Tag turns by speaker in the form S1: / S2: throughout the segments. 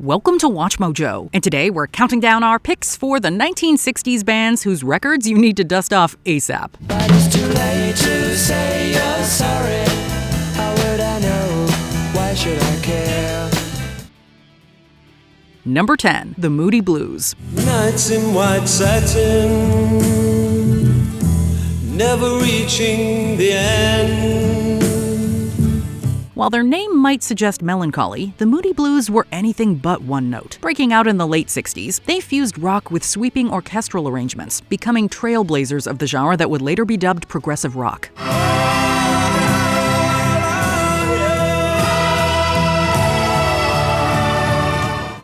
S1: Welcome to Watch Mojo, and today we're counting down our picks for the 1960s bands whose records you need to dust off ASAP.
S2: But it's too late to say you're sorry. How would I know? Why should I care?
S1: Number 10, the Moody Blues.
S3: Nights in white satin, never reaching the end.
S1: While their name might suggest melancholy, the Moody Blues were anything but one note. Breaking out in the late 60s, they fused rock with sweeping orchestral arrangements, becoming trailblazers of the genre that would later be dubbed progressive rock.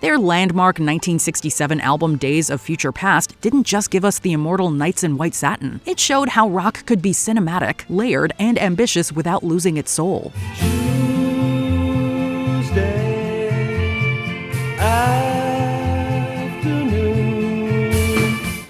S1: Their landmark 1967 album Days of Future Past didn't just give us the immortal Nights in White Satin. It showed how rock could be cinematic, layered, and ambitious without losing its soul.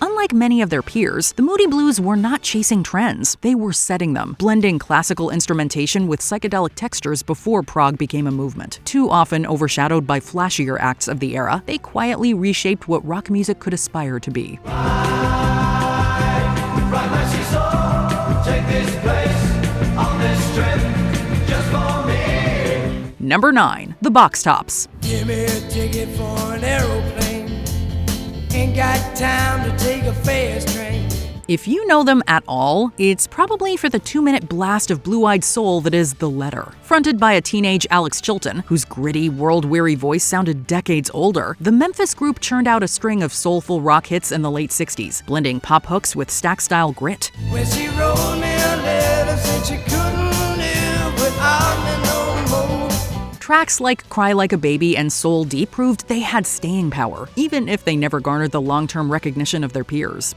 S1: Unlike many of their peers, the Moody Blues were not chasing trends. They were setting them, blending classical instrumentation with psychedelic textures before prog became a movement. Too often overshadowed by flashier acts of the era, they quietly reshaped what rock music could aspire to be. Number 9, the Box Tops.
S2: Give me a ticket for an aeroplane. Ain't got time to take a fast train.
S1: If you know them at all, it's probably for the 2-minute blast of blue-eyed soul that is The Letter. Fronted by a teenage Alex Chilton, whose gritty, world-weary voice sounded decades older, the Memphis group churned out a string of soulful rock hits in the late 60s, blending pop hooks with stack-style grit.
S2: When she wrote me a letter, said she couldn't live without me no more.
S1: Tracks like Cry Like a Baby and Soul Deep proved they had staying power, even if they never garnered the long-term recognition of their peers.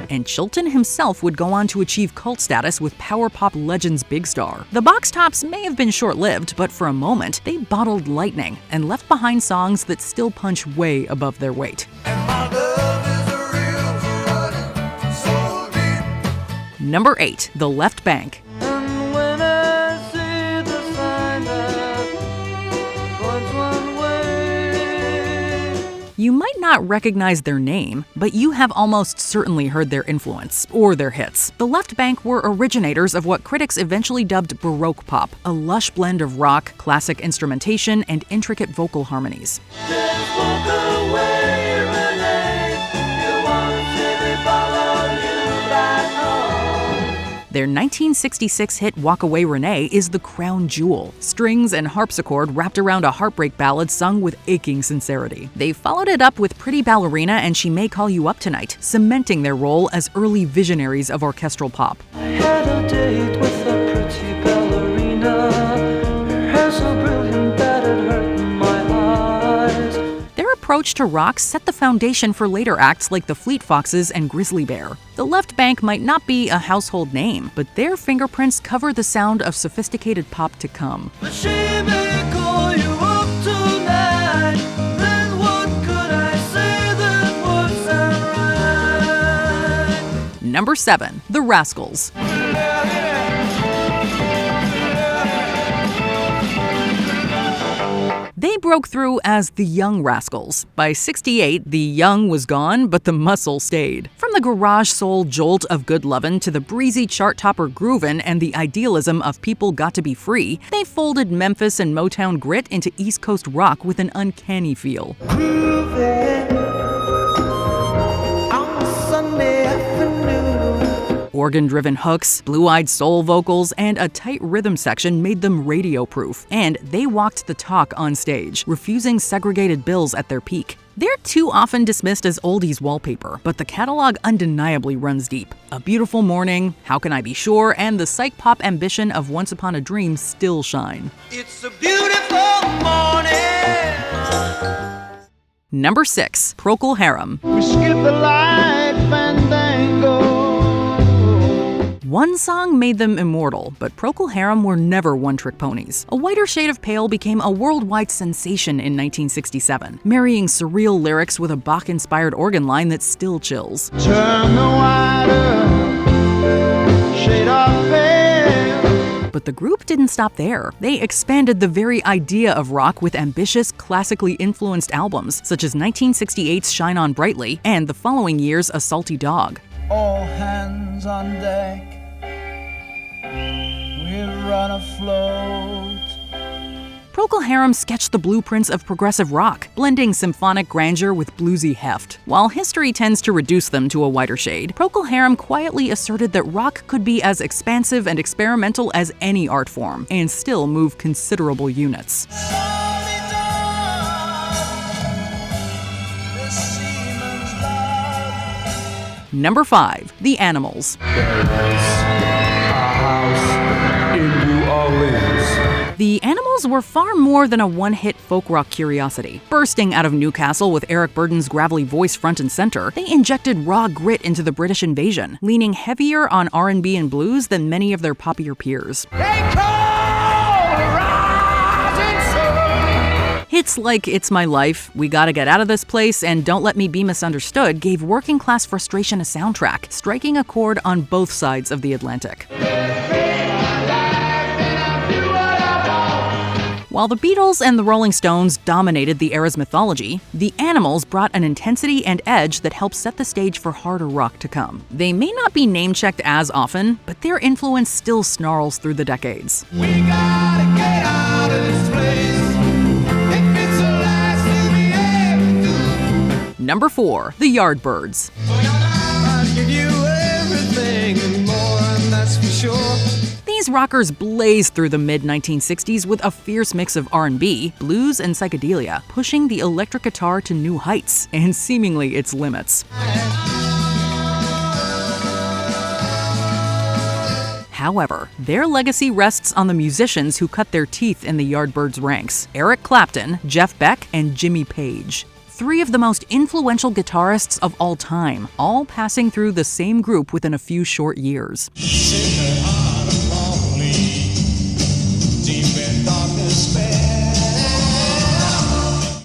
S1: And Chilton himself would go on to achieve cult status with power pop legends Big Star. The Box Tops may have been short-lived, but for a moment, they bottled lightning and left behind songs that still punch way above their weight. Number 8, the Left Banke. You might not recognize their name, but you have almost certainly heard their influence, or their hits. The Left Banke were originators of what critics eventually dubbed Baroque pop, a lush blend of rock, classic instrumentation, and intricate vocal harmonies. Their 1966 hit Walk Away Renee is the crown jewel, strings and harpsichord wrapped around a heartbreak ballad sung with aching sincerity. They followed it up with Pretty Ballerina and She May Call You Up Tonight, cementing their role as early visionaries of orchestral pop.
S2: I had a date with a pretty ballerina. Her hair so brilliant that it hurt my eyes.
S1: Their approach to rock set the foundation for later acts like the Fleet Foxes and Grizzly Bear. The Left Banke might not be a household name, but their fingerprints cover the sound of sophisticated pop to come.
S2: But she may call you up tonight. Then what could I say that would sound right?
S1: Number 7, the Rascals. They broke through as the Young Rascals. By '68, the young was gone, but the muscle stayed. From the garage soul jolt of Good Lovin' to the breezy chart topper Groovin' and the idealism of People Got to Be Free, they folded Memphis and Motown grit into East Coast rock with an uncanny feel. Organ-driven hooks, blue-eyed soul vocals, and a tight rhythm section made them radio-proof, and they walked the talk on stage, refusing segregated bills at their peak. They're too often dismissed as oldies wallpaper, but the catalog undeniably runs deep. A Beautiful Morning, How Can I Be Sure, and the psych-pop ambition of Once Upon a Dream still shine.
S2: It's a beautiful morning.
S1: Number 6, Procol Harum.
S2: We skip the light fandango.
S1: One song made them immortal, but Procol Harum were never one-trick ponies. A Whiter Shade of Pale became a worldwide sensation in 1967, marrying surreal lyrics with a Bach-inspired organ line that still chills.
S2: Turn the whiter shade of pale.
S1: But the group didn't stop there. They expanded the very idea of rock with ambitious, classically influenced albums, such as 1968's Shine On Brightly and the following year's A Salty Dog.
S4: All hands on deck, we'll run afloat.
S1: Procol Harum sketched the blueprints of progressive rock, blending symphonic grandeur with bluesy heft. While history tends to reduce them to a whiter shade, Procol Harum quietly asserted that rock could be as expansive and experimental as any art form, and still move considerable units. Number 5. The Animals. The Animals were far more than a one-hit folk rock curiosity. Bursting out of Newcastle with Eric Burdon's gravelly voice front and center, they injected raw grit into the British invasion, leaning heavier on R&B and blues than many of their poppier peers. Hits like It's My Life, We Gotta Get Out of This Place, and Don't Let Me Be Misunderstood gave working-class frustration a soundtrack, striking a chord on both sides of the Atlantic. While the Beatles and the Rolling Stones dominated the era's mythology, the Animals brought an intensity and edge that helped set the stage for harder rock to come. They may not be name-checked as often, but their influence still snarls through the decades.
S5: We gotta get out of this place. If it's the last thing we ever do.
S1: Number 4. The Yardbirds.
S5: I'd give you everything and more, and that's for sure.
S1: These rockers blazed through the mid-1960s with a fierce mix of R&B, blues, and psychedelia, pushing the electric guitar to new heights and seemingly its limits. However, their legacy rests on the musicians who cut their teeth in the Yardbirds' ranks: Eric Clapton, Jeff Beck, and Jimmy Page. 3 of the most influential guitarists of all time, all passing through the same group within a few short years.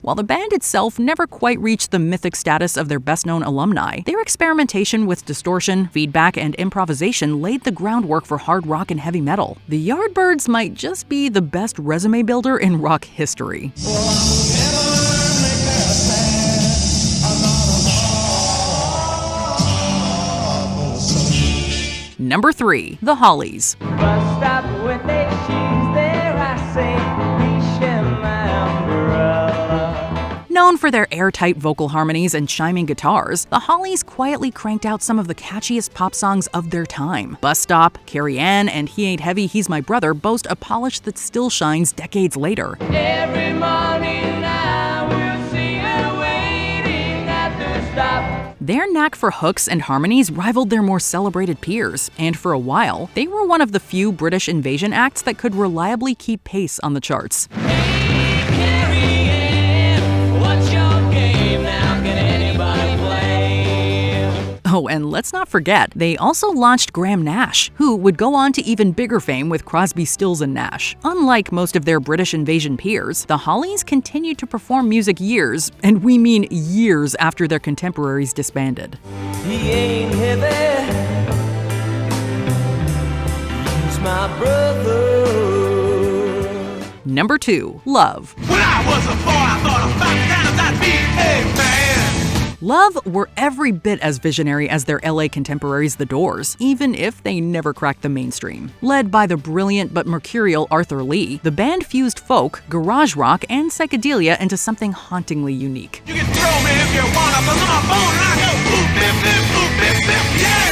S1: While the band itself never quite reached the mythic status of their best-known alumni, their experimentation with distortion, feedback, and improvisation laid the groundwork for hard rock and heavy metal. The Yardbirds might just be the best resume builder in rock history. Number 3. The Hollies.
S2: Bus stop when they choose there, I say, reach him my umbrella.
S1: Known for their airtight vocal harmonies and chiming guitars, the Hollies quietly cranked out some of the catchiest pop songs of their time. Bus Stop, Carrie Ann, and He Ain't Heavy, He's My Brother boast a polish that still shines decades later.
S2: Every morning I will see her waiting at the stop.
S1: Their knack for hooks and harmonies rivaled their more celebrated peers, and for a while, they were one of the few British invasion acts that could reliably keep pace on the charts. Oh, and let's not forget, they also launched Graham Nash, who would go on to even bigger fame with Crosby, Stills and Nash. Unlike most of their British invasion peers, the Hollies continued to perform music years, and we mean years after their contemporaries disbanded.
S2: He ain't heavy, he's my brother.
S1: Number 2. Love.
S5: When I was a boy, I thought about that I'd be a man.
S1: Love were every bit as visionary as their LA contemporaries The Doors, even if they never cracked the mainstream. Led by the brilliant but mercurial Arthur Lee, the band fused folk, garage rock, and psychedelia into something hauntingly unique.
S5: You can throw me if you want, I'm on my phone and I go boop, bip, bip, boop, bip, bip, yeah!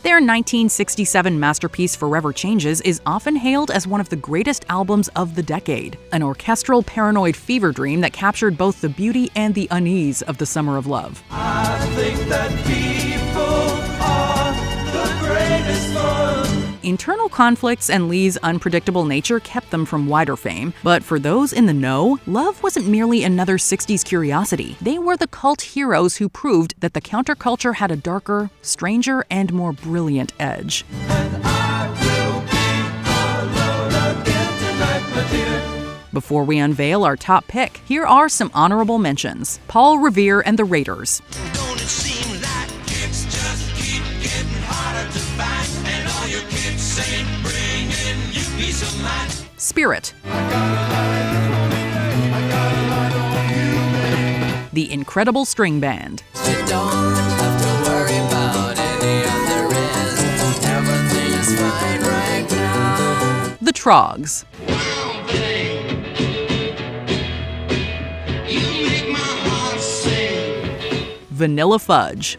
S1: Their 1967 masterpiece Forever Changes is often hailed as one of the greatest albums of the decade, an orchestral paranoid fever dream that captured both the beauty and the unease of the summer of love.
S2: I think that people are the greatest fun.
S1: Internal conflicts and Lee's unpredictable nature kept them from wider fame, but for those in the know, Love wasn't merely another 60s curiosity. They were the cult heroes who proved that the counterculture had a darker, stranger, and more brilliant edge.
S2: And I will be alone again tonight, my dear.
S1: Before we unveil our top pick, here are some honorable mentions. Paul Revere and the Raiders.
S5: Don't it seem like it's just keep getting harder to find, and all your kids ain't bringing you
S1: Spirit. The Incredible String Band. The Trogs. Vanilla Fudge.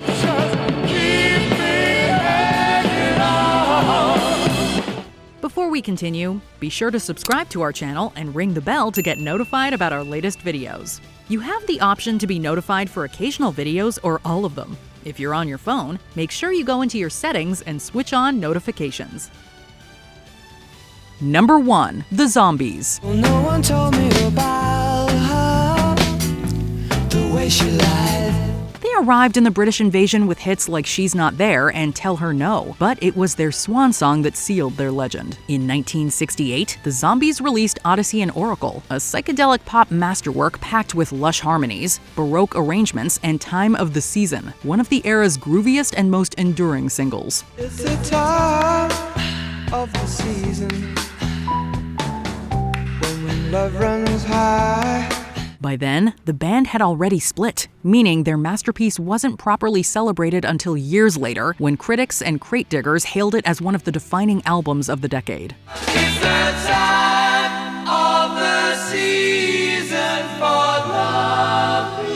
S1: Before we continue, be sure to subscribe to our channel and ring the bell to get notified about our latest videos. You have the option to be notified for occasional videos or all of them. If you're on your phone, make sure you go into your settings and switch on notifications. Number 1. The Zombies.
S2: Well, no one told me about her, the way she lied.
S1: They arrived in the British invasion with hits like She's Not There and Tell Her No, but it was their swan song that sealed their legend. In 1968, the Zombies released Odyssey and Oracle, a psychedelic pop masterwork packed with lush harmonies, Baroque arrangements, and Time of the Season, one of the era's grooviest and most enduring singles.
S2: It's the time of the season when love runs high.
S1: By then, the band had already split, meaning their masterpiece wasn't properly celebrated until years later when critics and crate diggers hailed it as one of the defining albums of the decade.
S2: It's the time of the season for loving.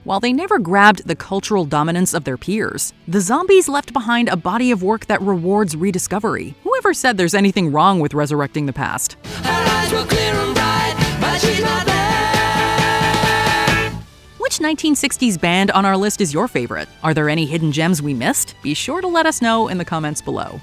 S1: While they never grabbed the cultural dominance of their peers, the Zombies left behind a body of work that rewards rediscovery. Whoever said there's anything wrong with resurrecting the past?
S2: Her eyes were clear and bright, but she's not there.
S1: Which 1960s band on our list is your favorite? Are there any hidden gems we missed? Be sure to let us know in the comments below.